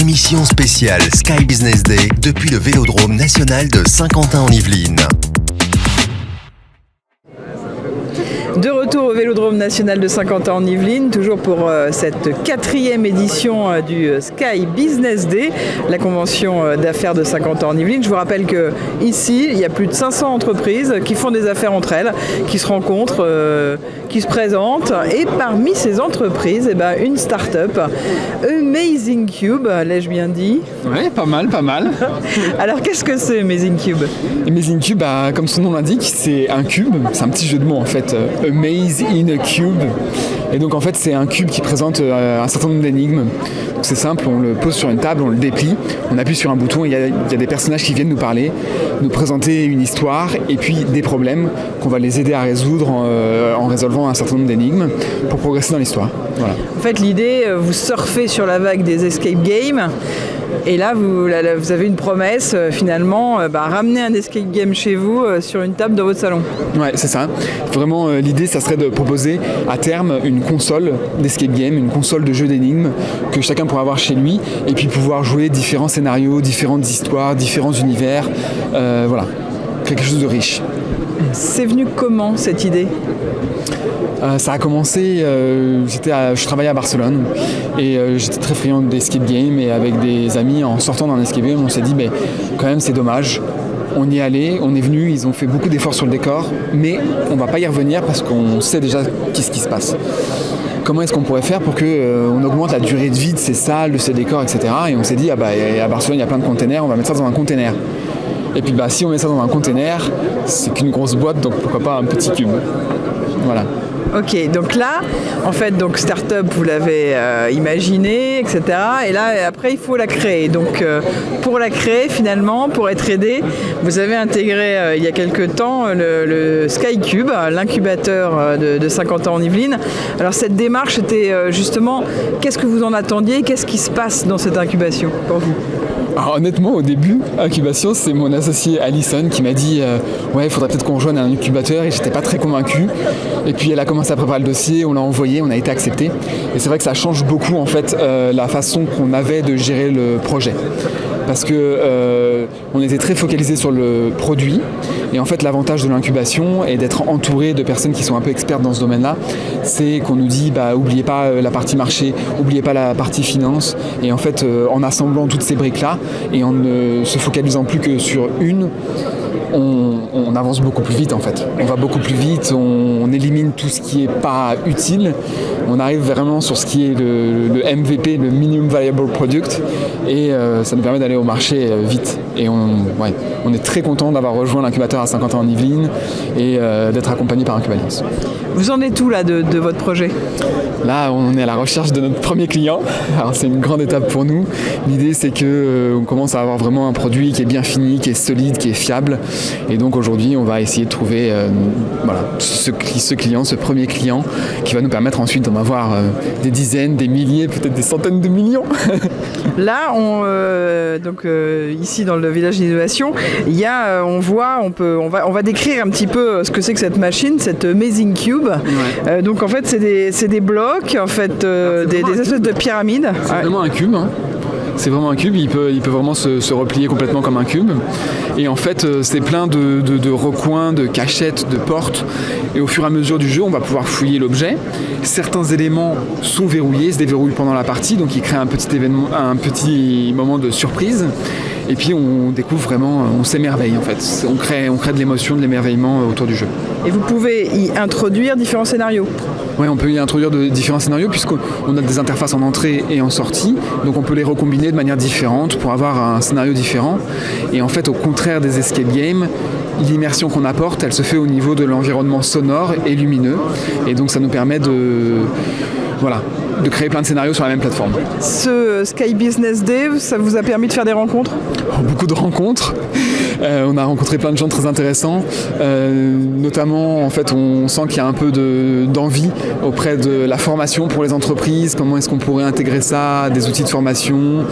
Émission spéciale Sky Business Day depuis le Vélodrome national de Saint-Quentin en Yvelines. De retour au Vélodrome national de Saint-Quentin en Yvelines, toujours pour cette 4e édition du Sky Business Day, la convention d'affaires de Saint-Quentin en Yvelines. Je vous rappelle qu'ici, il y a plus de 500 entreprises qui font des affaires entre elles, qui se rencontrent, qui se présentent. Et parmi ces entreprises, une start-up, Amazing Cube, l'ai-je bien dit? Ouais, pas mal. Alors qu'est-ce que c'est Amazing Cube? Amazing Cube, comme son nom l'indique, c'est un cube, c'est un petit jeu de mots en fait. Amaze in a cube. Et donc en fait c'est un cube qui présente un certain nombre d'énigmes. Donc c'est simple, on le pose sur une table, on le déplie, on appuie sur un bouton, il y a des personnages qui viennent nous parler, nous présenter une histoire et puis des problèmes qu'on va les aider à résoudre en résolvant un certain nombre d'énigmes pour progresser dans l'histoire. Voilà. En fait l'idée, vous surfez sur la vague des escape games. Et là, vous avez une promesse, finalement, ramener un escape game chez vous sur une table dans votre salon. Ouais, c'est ça. Vraiment, l'idée, ça serait de proposer à terme une console d'escape game, une console de jeu d'énigmes que chacun pourra avoir chez lui et puis pouvoir jouer différents scénarios, différentes histoires, différents univers. Voilà, quelque chose de riche. C'est venu comment, cette idée ? Ça a commencé, je travaillais à Barcelone et j'étais très friand d'escape game et avec des amis en sortant d'un escape game on s'est dit quand même c'est dommage, on y est allé, on est venu, ils ont fait beaucoup d'efforts sur le décor mais on va pas y revenir parce qu'on sait déjà qu'est-ce qui se passe. Comment est-ce qu'on pourrait faire pour qu'on augmente la durée de vie de ces salles, de ces décors, etc. Et on s'est dit à Barcelone il y a plein de containers, on va mettre ça dans un container. Et puis si on met ça dans un container, c'est qu'une grosse boîte donc pourquoi pas un petit cube. Voilà. Ok, donc là, en fait, Startup, vous l'avez imaginé, etc. Et là, après, il faut la créer. Donc, pour la créer, finalement, pour être aidé, vous avez intégré il y a quelques temps le Sky Cube, l'incubateur de Saint-Quentin en Yvelines. Alors, cette démarche, c'était justement, qu'est-ce que vous en attendiez? Qu'est-ce qui se passe dans cette incubation pour vous? Alors honnêtement, au début, incubation, c'est mon associé Alison qui m'a dit il faudrait peut-être qu'on rejoigne un incubateur et j'étais pas très convaincu. Et puis elle a commencé à préparer le dossier, on l'a envoyé, on a été accepté. Et c'est vrai que ça change beaucoup en fait la façon qu'on avait de gérer le projet. Parce que on était très focalisé sur le produit et en fait l'avantage de l'incubation et d'être entouré de personnes qui sont un peu expertes dans ce domaine-là, c'est qu'on nous dit oubliez pas la partie marché, oubliez pas la partie finance et en fait en assemblant toutes ces briques-là et en ne se focalisant plus que sur une, on avance beaucoup plus vite en fait. On va beaucoup plus vite, on élimine tout ce qui n'est pas utile, on arrive vraiment sur ce qui est le MVP, le Minimum Viable Product et ça nous permet d'aller au marché vite. Et on est très content d'avoir rejoint l'incubateur à Saint-Quentin en Yvelines et d'être accompagné par Incubalance. Vous en êtes où là de votre projet ? Là, on est à la recherche de notre premier client. Alors c'est une grande étape pour nous. L'idée c'est qu'on commence à avoir vraiment un produit qui est bien fini, qui est solide, qui est fiable. Et donc aujourd'hui, on va essayer de trouver ce client, ce premier client, qui va nous permettre ensuite d'en avoir des dizaines, des milliers, peut-être des centaines de millions. Là, ici dans le village d'innovation, il y a, on va décrire un petit peu ce que c'est que cette machine, cette Amazing Cube. Ouais. Donc en fait, c'est des blocs, en fait, des espèces de pyramides. C'est vraiment un cube. Hein. C'est vraiment un cube, il peut vraiment se replier complètement comme un cube. Et en fait, c'est plein de recoins, de cachettes, de portes. Et au fur et à mesure du jeu, on va pouvoir fouiller l'objet. Certains éléments sont verrouillés, se déverrouillent pendant la partie, donc il crée un petit moment de surprise. Et puis on découvre vraiment, on s'émerveille en fait. On crée de l'émotion, de l'émerveillement autour du jeu. Et vous pouvez y introduire différents scénarios. Oui, on peut y introduire différents scénarios puisqu'on a des interfaces en entrée et en sortie. Donc on peut les recombiner de manière différente pour avoir un scénario différent. Et en fait, au contraire des escape games, l'immersion qu'on apporte, elle se fait au niveau de l'environnement sonore et lumineux. Et donc ça nous permet de créer plein de scénarios sur la même plateforme. Ce Sky Business Day, ça vous a permis de faire des rencontres ? Beaucoup de rencontres. On a rencontré plein de gens très intéressants. Notamment, en fait, on sent qu'il y a un peu d'envie auprès de la formation pour les entreprises. Comment est-ce qu'on pourrait intégrer ça à des outils de formation ?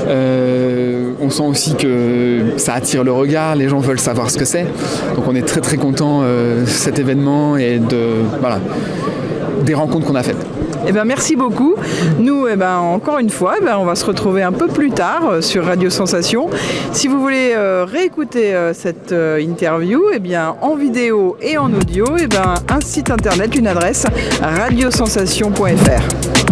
On sent aussi que ça attire le regard. Les gens veulent savoir ce que c'est. Donc on est très très content de cet événement et des rencontres qu'on a faites. Eh ben, merci beaucoup. Nous, encore une fois, on va se retrouver un peu plus tard sur Radio Sensation. Si vous voulez réécouter cette interview, en vidéo et en audio, un site internet, une adresse, radiosensation.fr.